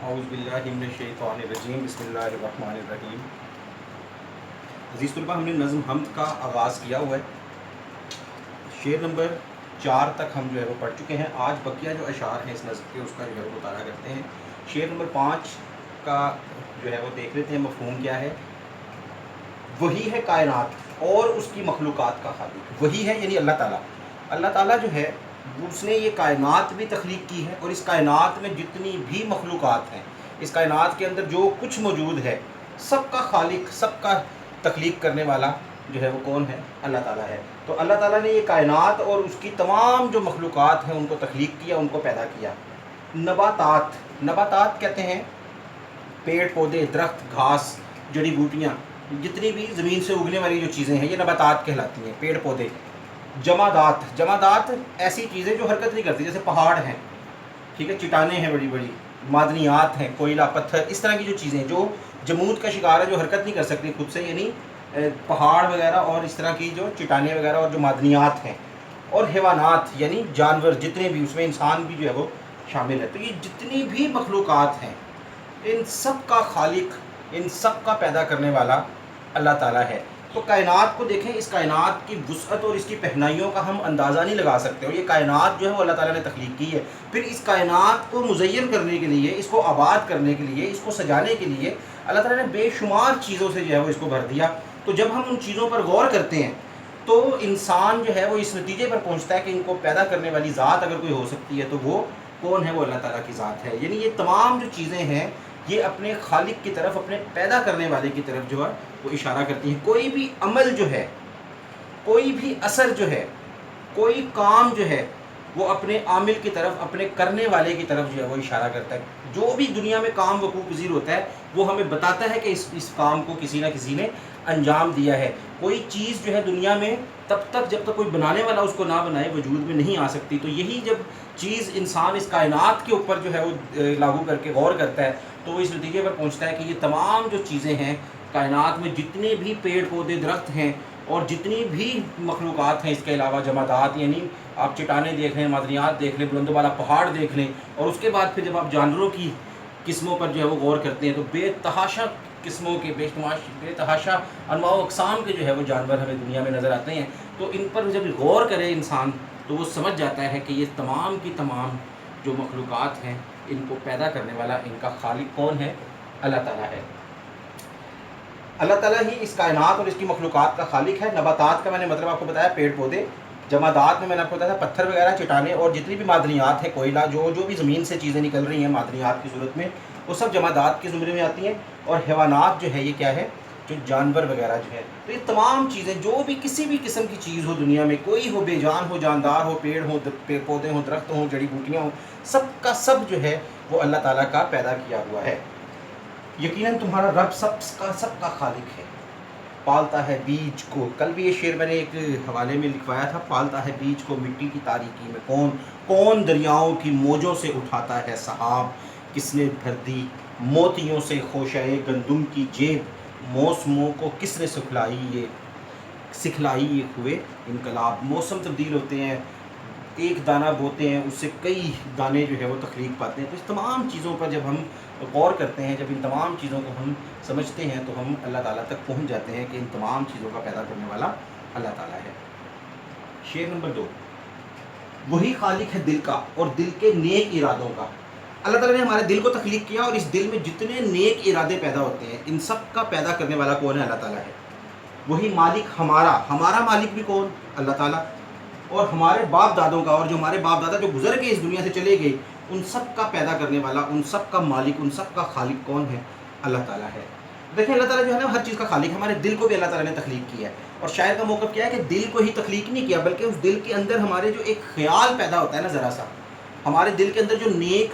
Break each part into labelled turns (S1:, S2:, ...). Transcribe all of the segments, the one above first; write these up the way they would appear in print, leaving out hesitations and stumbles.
S1: اعوذ باللہ من الشیطان الرجیم بسم اللہ الرحمن الرحیم۔ عزیز طلبہ، ہم نے نظم حمد کا آغاز کیا ہوا ہے۔ شعر نمبر 4 تک ہم جو ہے وہ پڑھ چکے ہیں۔ آج بقیہ جو اشعار ہیں اس نظم کے اس کا جو ہے وہ مطالعہ کرتے ہیں۔ شعر نمبر 5 کا جو ہے وہ دیکھ لیتے ہیں مفہوم کیا ہے۔ وہی ہے کائنات اور اس کی مخلوقات کا خالق۔ وہی ہے یعنی اللہ تعالیٰ۔ اللہ تعالیٰ جو ہے اس نے یہ کائنات بھی تخلیق کی ہے، اور اس کائنات میں جتنی بھی مخلوقات ہیں، اس کائنات کے اندر جو کچھ موجود ہے، سب کا خالق، سب کا تخلیق کرنے والا جو ہے وہ کون ہے؟ اللہ تعالیٰ ہے۔ تو اللہ تعالیٰ نے یہ کائنات اور اس کی تمام جو مخلوقات ہیں ان کو تخلیق کیا، ان کو پیدا کیا۔ نباتات کہتے ہیں پیڑ پودے، درخت، گھاس، جڑی بوٹیاں، جتنی بھی زمین سے اگنے والی جو چیزیں ہیں یہ نباتات کہلاتی ہیں، پیڑ پودے۔ جمادات ایسی چیزیں جو حرکت نہیں کرتی، جیسے پہاڑ ہیں، ٹھیک ہے، چٹانیں ہیں بڑی بڑی، معدنیات ہیں، کوئلہ، پتھر، اس طرح کی جو چیزیں جو جمود کا شکار ہے، جو حرکت نہیں کر سکتی خود سے، یعنی پہاڑ وغیرہ اور اس طرح کی جو چٹانیں وغیرہ اور جو معدنیات ہیں۔ اور حیوانات یعنی جانور جتنے بھی، اس میں انسان بھی جو ہے وہ شامل ہے۔ تو یہ جتنی بھی مخلوقات ہیں ان سب کا خالق، ان سب کا پیدا کرنے والا اللہ تعالیٰ ہے۔ تو کائنات کو دیکھیں، اس کائنات کی وسعت اور اس کی پہنائیوں کا ہم اندازہ نہیں لگا سکتے، اور یہ کائنات جو ہے وہ اللہ تعالیٰ نے تخلیق کی ہے۔ پھر اس کائنات کو مزین کرنے کے لیے، اس کو آباد کرنے کے لیے، اس کو سجانے کے لیے اللہ تعالیٰ نے بے شمار چیزوں سے جو ہے وہ اس کو بھر دیا۔ تو جب ہم ان چیزوں پر غور کرتے ہیں تو انسان جو ہے وہ اس نتیجے پر پہنچتا ہے کہ ان کو پیدا کرنے والی ذات اگر کوئی ہو سکتی ہے تو وہ کون ہے؟ وہ اللہ تعالیٰ کی ذات ہے۔ یعنی یہ تمام جو چیزیں ہیں یہ اپنے خالق کی طرف، اپنے پیدا کرنے والے کی طرف جو ہے وہ اشارہ کرتی ہیں۔ کوئی بھی عمل جو ہے، کوئی بھی اثر جو ہے، کوئی کام جو ہے وہ اپنے عامل کی طرف، اپنے کرنے والے کی طرف جو ہے وہ اشارہ کرتا ہے۔ جو بھی دنیا میں کام وقوع پذیر ہوتا ہے وہ ہمیں بتاتا ہے کہ اس کام کو کسی نہ کسی نے انجام دیا ہے۔ کوئی چیز جو ہے دنیا میں تب تک جب تک کوئی بنانے والا اس کو نہ بنائے وجود میں نہیں آ سکتی۔ تو یہی جب چیز انسان اس کائنات کے اوپر جو ہے وہ لاگو کر کے غور کرتا ہے تو وہ اس نتیجے پر پہنچتا ہے کہ یہ تمام جو چیزیں ہیں کائنات میں، جتنے بھی پیڑ پودے، درخت ہیں اور جتنی بھی مخلوقات ہیں، اس کے علاوہ جمادات، یعنی آپ چٹانیں دیکھ لیں، معدنیات دیکھ لیں، بلند و بالا پہاڑ دیکھ لیں، اور اس کے بعد پھر جب آپ جانوروں کی قسموں پر جو ہے وہ غور کرتے ہیں تو بے تحاشا قسموں کے، بے تحاشا انواع و اقسام کے جو ہے وہ جانور ہمیں دنیا میں نظر آتے ہیں۔ تو ان پر جب غور کرے انسان تو وہ سمجھ جاتا ہے کہ یہ تمام کی تمام جو مخلوقات ہیں ان کو پیدا کرنے والا، ان کا خالق کون ہے؟ اللہ تعالیٰ ہے۔ اللہ تعالیٰ ہی اس کائنات اور اس کی مخلوقات کا خالق ہے۔ نباتات کا میں نے مطلب آپ کو بتایا، پیڑ پودے۔ جمادات میں نے آپ کو بتایا پتھر وغیرہ، چٹانیں، اور جتنی بھی معدنیات ہیں، کوئلہ، جو بھی زمین سے چیزیں نکل رہی ہیں معدنیات کی صورت میں، وہ سب جمادات کے زمرے میں آتی ہیں۔ اور حیوانات جو ہے یہ کیا ہے؟ جو جانور وغیرہ جو ہے۔ تو یہ تمام چیزیں، جو بھی کسی بھی قسم کی چیز ہو دنیا میں، کوئی ہو، بے جان ہو، جاندار ہو، پیڑ ہو، پودے ہوں، درخت ہوں، جڑی بوٹیاں ہوں، سب کا سب جو ہے وہ اللہ تعالیٰ کا پیدا کیا ہوا ہے۔ یقیناً تمہارا رب سب کا خالق ہے، پالتا ہے بیج کو۔ کل بھی یہ شعر میں نے ایک حوالے میں لکھوایا تھا، پالتا ہے بیج کو مٹی کی تاریکی میں کون دریاؤں کی موجوں سے اٹھاتا ہے سحاب، کس نے بھر دی موتیوں سے خوشۂ گندم کی جیب، موسموں کو کس نے سکھلائی یہ ہوئے انقلاب۔ موسم تبدیل ہوتے ہیں، ایک دانہ بوتے ہیں اس سے کئی دانے جو ہے وہ تخلیق پاتے ہیں۔ تو اس تمام چیزوں پر جب ہم غور کرتے ہیں، جب ان تمام چیزوں کو ہم سمجھتے ہیں تو ہم اللہ تعالیٰ تک پہنچ جاتے ہیں کہ ان تمام چیزوں کا پیدا کرنے والا اللہ تعالیٰ ہے۔ شعر نمبر 2، وہی خالق ہے دل کا اور دل کے نیک ارادوں کا۔ اللہ تعالیٰ نے ہمارے دل کو تخلیق کیا، اور اس دل میں جتنے نیک ارادے پیدا ہوتے ہیں ان سب کا پیدا کرنے والا کون ہے؟ اللہ تعالیٰ ہے۔ وہی مالک ہمارا مالک بھی کون؟ اللہ تعالیٰ۔ اور ہمارے باپ دادوں کا، اور جو ہمارے باپ دادا جو گزر کے اس دنیا سے چلے گئے، ان سب کا پیدا کرنے والا، ان سب کا مالک، ان سب کا خالق کون ہے؟ اللہ تعالیٰ ہے۔ دیکھیں اللہ تعالیٰ جو ہے نا ہر چیز کا خالق ہے۔ ہمارے دل کو بھی اللہ تعالیٰ نے تخلیق کیا ہے، اور شاعر کا موقف کیا ہے کہ دل کو ہی تخلیق نہیں کیا بلکہ اس دل کے اندر ہمارے جو ایک خیال پیدا ہوتا ہے نا، ذرا سا ہمارے دل کے اندر جو نیک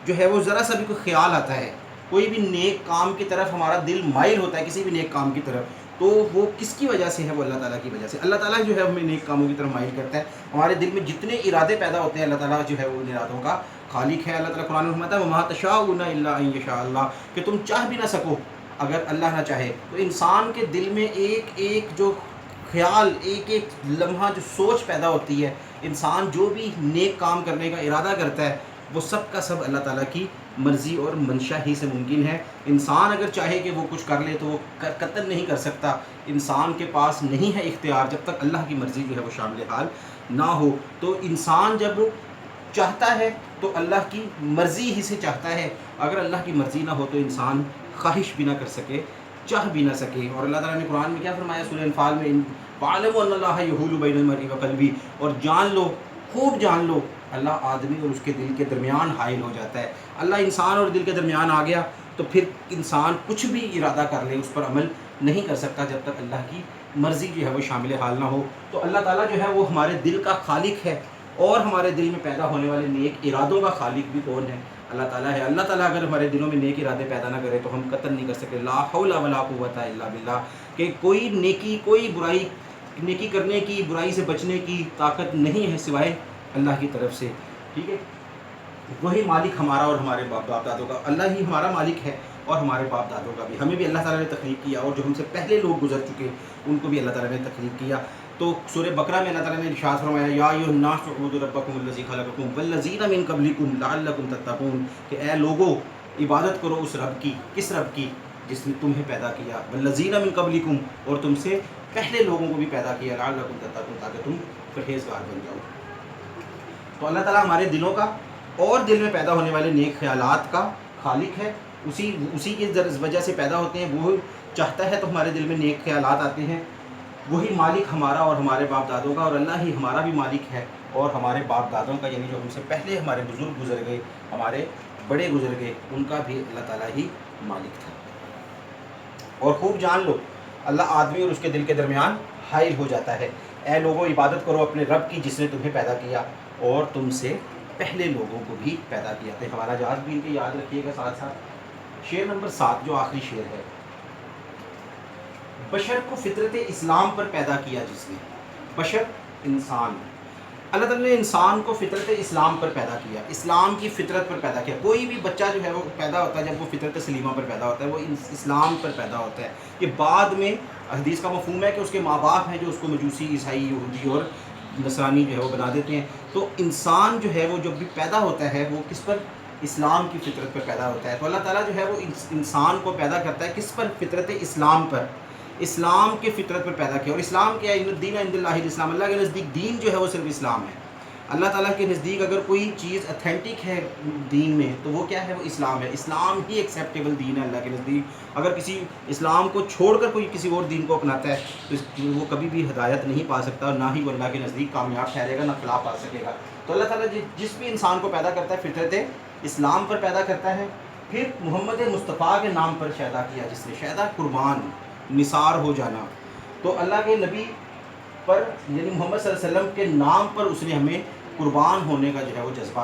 S1: جو ہے وہ ذرا سا بھی کوئی خیال آتا ہے، کوئی بھی نیک کام کی طرف ہمارا دل مائل ہوتا ہے، کسی بھی نیک کام کی طرف، تو وہ کس کی وجہ سے ہے؟ وہ اللہ تعالیٰ کی وجہ سے۔ اللہ تعالیٰ جو ہے ہمیں نیک کاموں کی طرف مائل کرتا ہے۔ ہمارے دل میں جتنے ارادے پیدا ہوتے ہیں اللہ تعالیٰ جو ہے وہ ان ارادوں کا خالق ہے۔ اللہ تعالیٰ قرآن میں فرماتا ہے وَمَا تَشَاءُونَ إِلَّا أَن يَشَاءَ اللَّهُ، کہ تم چاہ بھی نہ سکو اگر اللہ نہ چاہے۔ تو انسان کے دل میں ایک ایک جو خیال، ایک ایک لمحہ جو سوچ پیدا ہوتی ہے، انسان جو بھی نیک کام کرنے کا ارادہ کرتا ہے وہ سب کا سب اللہ تعالیٰ کی مرضی اور منشا ہی سے ممکن ہے. انسان اگر چاہے کہ وہ کچھ کر لے تو وہ قطعاً نہیں کر سکتا. انسان کے پاس نہیں ہے اختیار جب تک اللہ کی مرضی جو ہے وہ شامل حال نہ ہو. تو انسان جب چاہتا ہے تو اللہ کی مرضی ہی سے چاہتا ہے. اگر اللہ کی مرضی نہ ہو تو انسان خواہش بھی نہ کر سکے, چاہ بھی نہ سکے. اور اللہ تعالیٰ نے قرآن میں کیا فرمایا سورہ انفال میں, وَاعْلَمُوا أَنَّ اللَّهَ يَحُولُ بَيْنَ الْمَرْءِ وَقَلْبِهِ, اور جان لو, خوب جان لو, اللہ آدمی اور اس کے دل کے درمیان حائل ہو جاتا ہے. اللہ انسان اور دل کے درمیان آ گیا تو پھر انسان کچھ بھی ارادہ کر لے اس پر عمل نہیں کر سکتا جب تک اللہ کی مرضی جو ہے وہ شامل حال نہ ہو. تو اللہ تعالیٰ جو ہے وہ ہمارے دل کا خالق ہے, اور ہمارے دل میں پیدا ہونے والے نیک ارادوں کا خالق بھی کون ہے؟ اللہ تعالیٰ ہے. اللہ تعالیٰ اگر ہمارے دلوں میں نیک ارادے پیدا نہ کرے تو ہم قطعاً نہیں کر سکتے. لا حول ولا قوت الا باللہ, کہ کوئی نیکی, کوئی برائی, نیکی کرنے کی, برائی سے بچنے کی طاقت نہیں ہے سوائے اللہ کی طرف سے. ٹھیک ہے, وہی مالک ہمارا اور ہمارے باپ دادوں کا. اللہ ہی ہمارا مالک ہے اور ہمارے باپ دادوں کا بھی. ہمیں بھی اللہ تعالیٰ نے تخلیق کیا, اور جو ہم سے پہلے لوگ گزر چکے ان کو بھی اللہ تعالیٰ نے تخلیق کیا. تو سورہ بقرہ میں اللہ تعالیٰ نے ارشاد فرمایا, یا ایھا الناس اعبدوا ربکم الذی خلقکم والذین من قبلکم لعلکم تتقون, کہ اے لوگو عبادت کرو اس رب کی. کس رب کی؟ جس نے تمہیں پیدا کیا. والذین من قبلکم, اور تم سے پہلے لوگوں کو بھی پیدا کیا. لعلکم تتقون, تاکہ تم پرہیزگار بن جاؤ. تو اللہ تعالیٰ ہمارے دلوں کا اور دل میں پیدا ہونے والے نیک خیالات کا خالق ہے. اسی کی وجہ سے پیدا ہوتے ہیں. وہ چاہتا ہے تو ہمارے دل میں نیک خیالات آتے ہیں. وہی مالک ہمارا اور ہمارے باپ دادوں کا, اور اللہ ہی ہمارا بھی مالک ہے اور ہمارے باپ دادوں کا, یعنی جو ہم سے پہلے ہمارے بزرگ گزر گئے, ہمارے بڑے گزر گئے, ان کا بھی اللہ تعالیٰ ہی مالک تھا. اور خوب جان لو, اللہ آدمی اور اس کے دل کے درمیان حائل ہو جاتا ہے. اے لوگوں عبادت کرو اپنے رب کی جس نے تمہیں پیدا کیا اور تم سے پہلے لوگوں کو بھی پیدا کیا. تو ہمارا جات بھی ان کے یاد رکھیے گا. ساتھ ساتھ شعر نمبر 7 جو آخری شعر ہے, بشر کو فطرت اسلام پر پیدا کیا جس نے. بشر انسان, اللہ تعالیٰ نے انسان کو فطرت اسلام پر پیدا کیا, اسلام کی فطرت پر پیدا کیا. کوئی بھی بچہ جو ہے وہ پیدا ہوتا ہے جب وہ فطرت سلیمہ پر پیدا ہوتا ہے, وہ اسلام پر پیدا ہوتا ہے. یہ بعد میں حدیث کا مفہوم ہے کہ اس کے ماں باپ ہیں جو اس کو مجوسی, عیسائی, یہودی اور نصرانی جو ہے وہ بنا دیتے ہیں. تو انسان جو ہے وہ جب بھی پیدا ہوتا ہے وہ کس پر؟ اسلام کی فطرت پر پیدا ہوتا ہے. تو اللہ تعالیٰ جو ہے وہ انسان کو پیدا کرتا ہے کس پر؟ فطرت اسلام پر, اسلام کے فطرت پر پیدا کیا. اور اسلام کیا ہے؟ ان الدین عند اللہ الاسلام, اللہ کے نزدیک دین جو ہے وہ صرف اسلام ہے. اللہ تعالیٰ کے نزدیک اگر کوئی چیز اتھینٹک ہے دین میں تو وہ کیا ہے؟ وہ اسلام ہے. اسلام ہی ایکسیپٹیبل دین ہے اللہ کے نزدیک. اگر کسی اسلام کو چھوڑ کر کوئی کسی اور دین کو اپناتا ہے تو وہ کبھی بھی ہدایت نہیں پا سکتا, اور نہ ہی وہ اللہ کے نزدیک کامیاب ٹھہرے گا, نہ فلاح پا سکے گا. تو اللہ تعالیٰ جس بھی انسان کو پیدا کرتا ہے فطرت اسلام پر پیدا کرتا ہے. پھر محمد مصطفیٰ کے نام پر شیدا کیا, جس نے شیدا قربان, نثار ہو جانا. تو اللہ کے نبی پر یعنی محمد صلی اللہ علیہ وسلم کے نام پر اس نے ہمیں قربان ہونے کا جو ہے وہ جذبہ